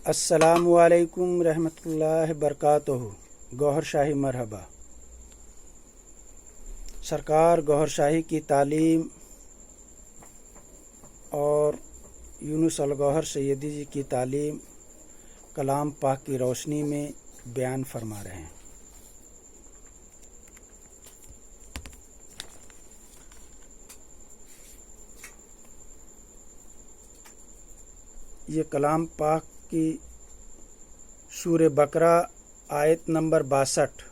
अस्सलामु अलैकुम रहमतुल्लाहि बरकातुहू। गौहर शाही मरहबा। सरकार गौहर शाही की तालीम और यूनुस अल गौहर सैयदी जी की तालीम कलाम पाक की रोशनी में बयान फरमा रहे हैं। ये कलाम पाक की सूरे बकरा आयत नंबर 62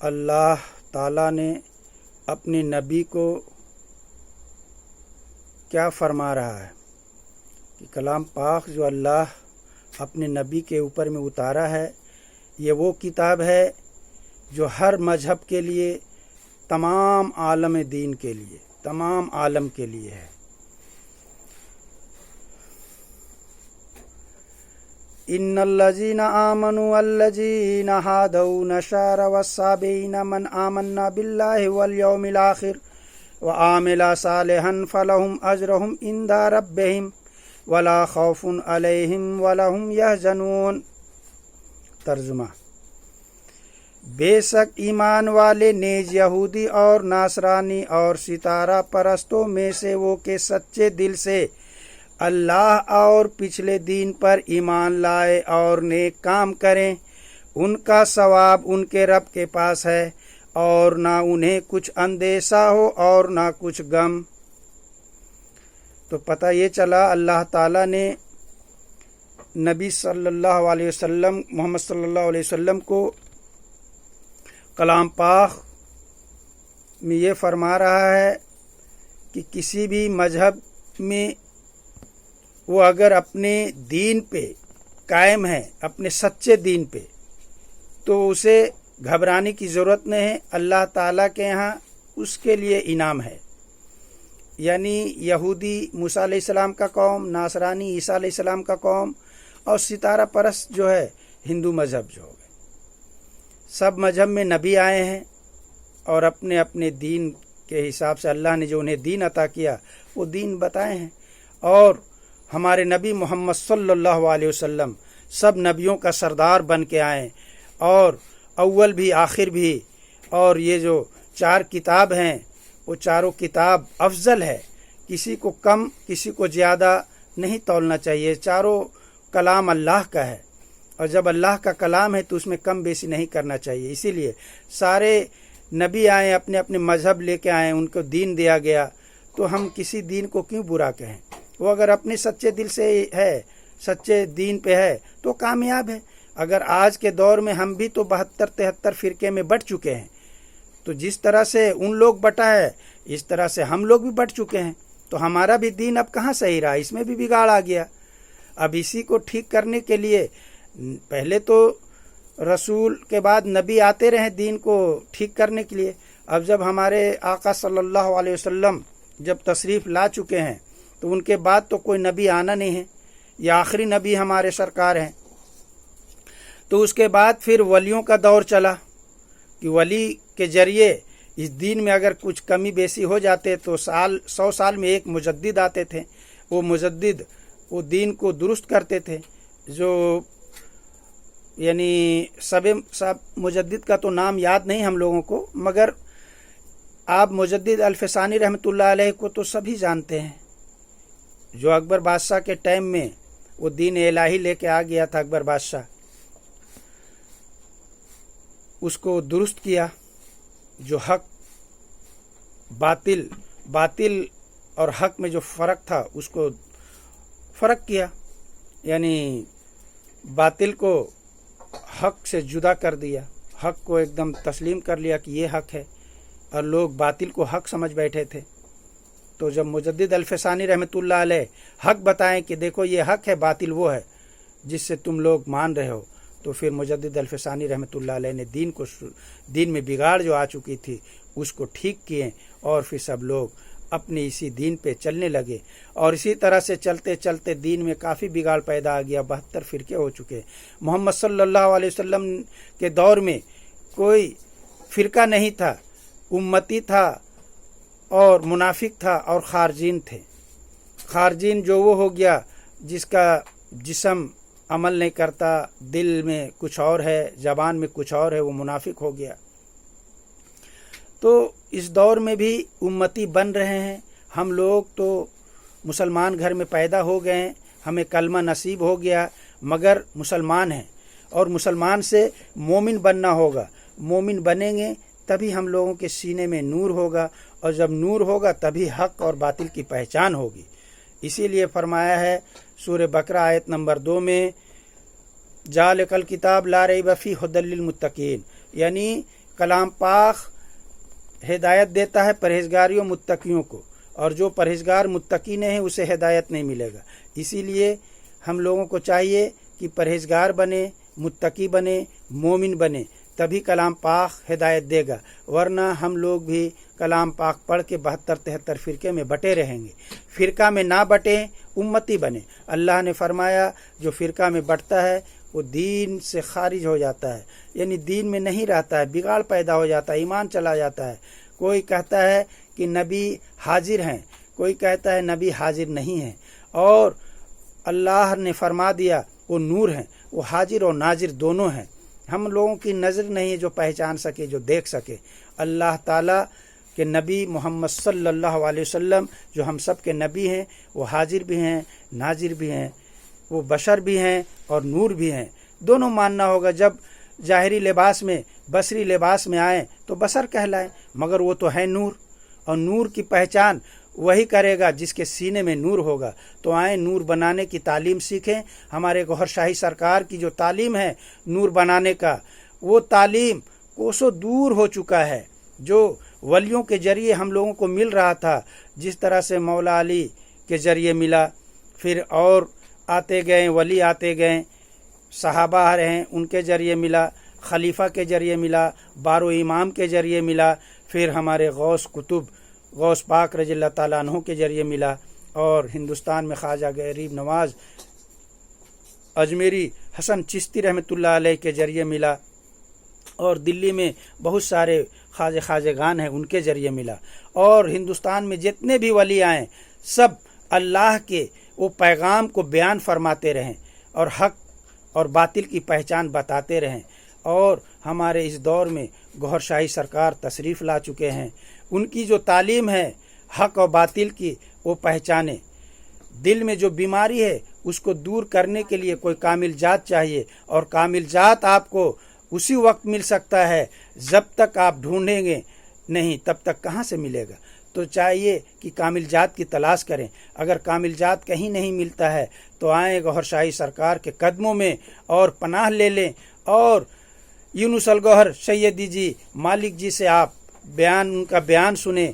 अल्लाह ताला ने अपने नबी को क्या फरमा रहा है कि कलाम पाक जो अल्लाह अपने नबी के ऊपर में उतारा है, ये वो किताब है जो हर मजहब के लिए, तमाम आलम दीन के लिए, तमाम आलम के लिए है। इन्नल्लज़ीना आमनु अल्लज़ीना हादौ नशारा वस्साबीना मन आमन्ना बिल्लाहि वल यौमिल आखिर व आमिला सालिहन फलहुम अजरुहुम इंदा रब्बिहिम वला खौफुन अलैहिम वला हुम यहज़नून। तर्जुमा: बेशक ईमान वाले नेज यहूदी और नासरानी और सितारा परस्तों में से वो के सच्चे दिल से अल्लाह और पिछले दिन पर ईमान लाए और नेक काम करें, उनका सवाब उनके रब के पास है और ना उन्हें कुछ अंदेशा हो और ना कुछ गम। तो पता ये चला अल्लाह ताला ने नबी सल्लल्लाहु अलैहि वसल्लम, मोहम्मद सल्लल्लाहु अलैहि वसल्लम को कलाम पाक में ये फरमा रहा है कि किसी भी मजहब में वो अगर अपने दीन पे कायम है, अपने सच्चे दीन पे, तो उसे घबराने की ज़रूरत नहीं है। अल्लाह ताला के यहाँ उसके लिए इनाम है। यानी यहूदी मूसा अलैहिस्सलाम का कौम, नासरानी ईसा अलैहिस्सलाम का कौम और सितारा परस्त जो है हिंदू मज़हब जो हो गए, सब मज़हब में नबी आए हैं और अपने अपने दीन के हिसाब से अल्लाह ने जो उन्हें दीन अता किया वो दीन बताए हैं। और हमारे नबी मोहम्मद सल्लल्लाहु अलैहि वसल्लम सब नबियों का सरदार बन के आए और अव्वल भी आखिर भी। और ये जो 4 किताब हैं वो चारों किताब अफजल है, किसी को कम किसी को ज़्यादा नहीं तौलना चाहिए। चारों कलाम अल्लाह का है और जब अल्लाह का कलाम है तो उसमें कम बेसी नहीं करना चाहिए। इसीलिए सारे नबी आए, अपने अपने मज़हब लेके आए, उनको दीन दिया गया, तो हम किसी दीन को क्यों बुरा कहें। वो अगर अपने सच्चे दिल से है, सच्चे दीन पे है तो कामयाब है। अगर आज के दौर में हम भी तो 72-73 फ़िरके में बट चुके हैं, तो जिस तरह से उन लोग बटा है इस तरह से हम लोग भी बट चुके हैं, तो हमारा भी दीन अब कहाँ सही रहा, इसमें भी बिगाड़ आ गया। अब इसी को ठीक करने के लिए पहले तो रसूल के बाद नबी आते रहे दीन को ठीक करने के लिए। अब जब हमारे आका सल्लल्लाहु अलैहि वसल्लम जब तशरीफ़ ला चुके हैं तो उनके बाद तो कोई नबी आना नहीं है, ये आखिरी नबी हमारे सरकार हैं। तो उसके बाद फिर वलियों का दौर चला कि वली के ज़रिए इस दीन में अगर कुछ कमी बेसी हो जाते तो 100 साल में एक मुजद्दिद आते थे। वो मुजद्दिद वो दीन को दुरुस्त करते थे। जो यानी सब मुजद्दिद का तो नाम याद नहीं हम लोगों को, मगर आप मुजद्दिद अल-फ़सानी रहमतुल्लाह अलैह को तो सभी जानते हैं, जो अकबर बादशाह के टाइम में वो दीन इलाही लेके आ गया था। अकबर बादशाह उसको दुरुस्त किया, जो हक बातिल और हक में जो फ़र्क था उसको फ़र्क किया, यानी बातिल को हक से जुदा कर दिया, हक को एकदम तस्लीम कर लिया कि ये हक है, और लोग बातिल को हक समझ बैठे थे। तो जब मुजद्दिद अल-फ़सानी रहमतुल्लाह अलैह हक बताएं कि देखो ये हक है, बातिल वो है जिससे तुम लोग मान रहे हो, तो फिर मुजद्दिद अल-फ़सानी रहमतुल्लाह अलैह ने दीन में बिगाड़ जो आ चुकी थी उसको ठीक किए और फिर सब लोग अपने इसी दीन पे चलने लगे। और इसी तरह से चलते चलते दीन में काफ़ी बिगाड़ पैदा आ गया। 72 फ़िरके हो चुके। मोहम्मद सल्लल्लाहु अलैहि वसल्लम के दौर में कोई फ़िरका नहीं था, उम्मती था और मुनाफिक था और खारजीन थे। खारजीन जो वो हो गया जिसका जिस्म अमल नहीं करता, दिल में कुछ और है, ज़बान में कुछ और है, वो मुनाफिक हो गया। तो इस दौर में भी उम्मती बन रहे हैं। हम लोग तो मुसलमान घर में पैदा हो गए हैं, हमें कलमा नसीब हो गया, मगर मुसलमान हैं और मुसलमान से मोमिन बनना होगा। मोमिन बनेंगे तभी हम लोगों के सीने में नूर होगा, और जब नूर होगा तभी हक और बातिल की पहचान होगी। इसीलिए फरमाया है सूरह बकरा आयत नंबर 2 में, जालिकल किताब ला रैब फीह हुदल लिल मुत्तकीन, यानी कलाम पाक हिदायत देता है परहेजगारियों मुत्तकियों को, और जो परहेजगार मुत्तकी नहीं है उसे हिदायत नहीं मिलेगा। इसीलिए हम लोगों को चाहिए कि परहेजगार बने, मुत्तकी बने, मोमिन बने, तभी कलाम पाक हिदायत देगा, वरना हम लोग भी कलाम पाक पढ़ के 72-73 फ़िरके में बटे रहेंगे। फ़िरका में ना बटें, उम्मती बने। अल्लाह ने फरमाया जो फ़िरका में बटता है वो दीन से खारिज हो जाता है, यानी दीन में नहीं रहता है, बिगाड़ पैदा हो जाता है, ईमान चला जाता है। कोई कहता है कि नबी हाजिर हैं, कोई कहता है नबी हाजिर नहीं है, और अल्लाह ने फरमा दिया वो नूर हैं, वो हाजिर और नाजिर दोनों हैं। हम लोगों की नज़र नहीं है जो पहचान सके, जो देख सके। अल्लाह ताला के नबी मोहम्मद सल्लल्लाहु अलैहि वसल्लम जो हम सब के नबी हैं, वो हाजिर भी हैं, नाजिर भी हैं, वो बशर भी हैं और नूर भी हैं। दोनों मानना होगा। जब ज़ाहिरी लिबास में, बसरी लिबास में आए तो बसर कहलाए, मगर वो तो है नूर, और नूर की पहचान वही करेगा जिसके सीने में नूर होगा। तो आए नूर बनाने की तालीम सीखें। हमारे गौहर शाही सरकार की जो तालीम है नूर बनाने का, वो तालीम कोसों दूर हो चुका है। जो वलियों के ज़रिए हम लोगों को मिल रहा था, जिस तरह से मौला अली के ज़रिए मिला, फिर और आते गए वली आते गए, सहाबा आ रहे हैं उनके ज़रिए मिला, खलीफा के ज़रिए मिला, बारो इमाम के ज़रिए मिला, फिर हमारे गौस कुतुब गौस पाक रज़ियल्लाहु ताला अन्हु के ज़रिए मिला, और हिंदुस्तान में ख्वाजा गरीब नवाज अजमेरी हसन चिश्ती रहमतुल्लाह अलैह के ज़रिए मिला, और दिल्ली में बहुत सारे खाजेगान हैं उनके ज़रिए मिला। और हिंदुस्तान में जितने भी वली आए सब अल्लाह के वो पैगाम को बयान फरमाते रहें और हक और बातिल की पहचान बताते रहें। और हमारे इस दौर में गौहर शाही सरकार तशरीफ़ ला चुके हैं। उनकी जो तालीम है हक और बातिल की, वो पहचाने। दिल में जो बीमारी है उसको दूर करने के लिए कोई कामिल जात चाहिए, और कामिल जात आपको उसी वक्त मिल सकता है जब तक आप ढूंढेंगे नहीं, तब तक कहाँ से मिलेगा। तो चाहिए कि कामिल जात की तलाश करें। अगर कामिल जात कहीं नहीं मिलता है तो आए गौहर शाही सरकार के कदमों में और पनाह ले लें, और यूनुस अल गौहर सैयदी जी मालिक जी से आप उनका बयान सुने।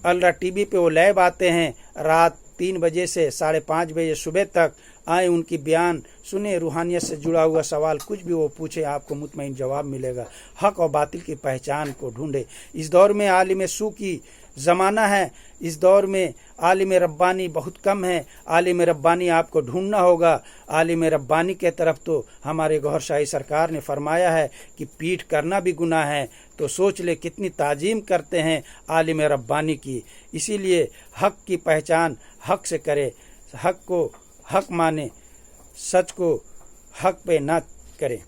अलरा टीवी पे वो लाइव आते हैं रात 3 बजे से 5:30 बजे सुबह तक। आए उनकी बयान सुने, रूहानियत से जुड़ा हुआ सवाल कुछ भी वो पूछे आपको मुतमईन जवाब मिलेगा। हक और बातिल की पहचान को ढूंढे। इस दौर में आलिम सू की ज़माना है, इस दौर में आलिम रब्बानी बहुत कम है। आलिम रब्बानी आपको ढूंढना होगा। आलिम रब्बानी के तरफ तो हमारे गौहर शाही सरकार ने फरमाया है कि पीठ करना भी गुनाह है, तो सोच ले कितनी ताजीम करते हैं आलिम रब्बानी की। इसीलिए हक की पहचान हक से करे, हक को हक माने, सच को हक पे ना करें।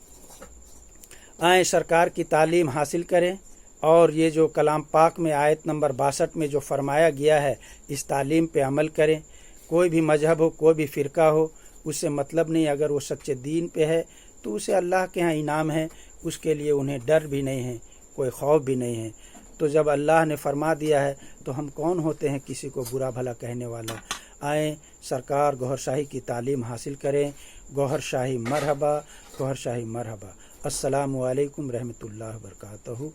आए सरकार की तालीम हासिल करें, और ये जो कलाम पाक में आयत नंबर 62 में जो फरमाया गया है इस तालीम पे अमल करें। कोई भी मजहब हो, कोई भी फ़िरका हो, उससे मतलब नहीं। अगर वो सच्चे दीन पे है तो उसे अल्लाह के यहाँ इनाम है, उसके लिए उन्हें डर भी नहीं है, कोई खौफ भी नहीं है। तो जब अल्लाह ने फरमा दिया है तो हम कौन होते हैं किसी को बुरा भला कहने वाला। आए सरकार गौहर शाही की तालीम हासिल करें। गौहर शाही मरहबा, गौहर शाही मरहबा। अस्सलामु अलैकुम रहमतुल्लाहि व बरकातहू।